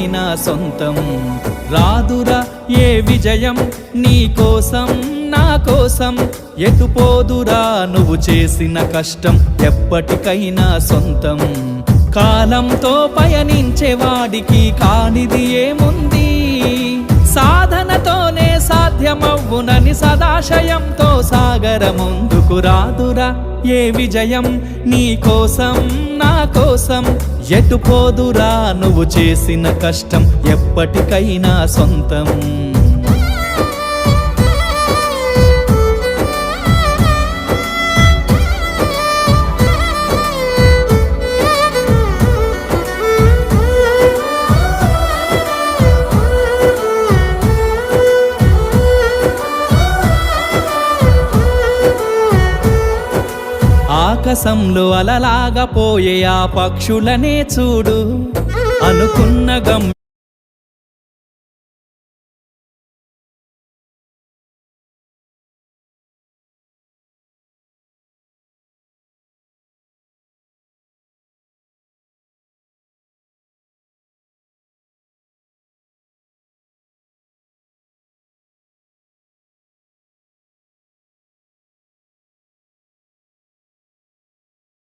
ఎప్పటికైనా సొంతం. రాదురా ఏ విజయం నీ కోసం నా కోసం, ఎటుపోదురా నువ్వు చేసిన కష్టం ఎప్పటికైనా సొంతం. కాలంతో పయనించేవాడికి కానిది ఏముంది, సాధనతోనే సాధ్యమవ్వునని సదాశయంతో సాగర ముందుకు. రాదురా ఏ విజయం నీ కోసం నా కోసం, ఎటుపోదురా నువ్వు చేసిన కష్టం ఎప్పటికైనా సొంతం. ఆకాశంలో అలలాగా పోయే ఆ పక్షులనే చూడు, అనుకున్న గమ్యం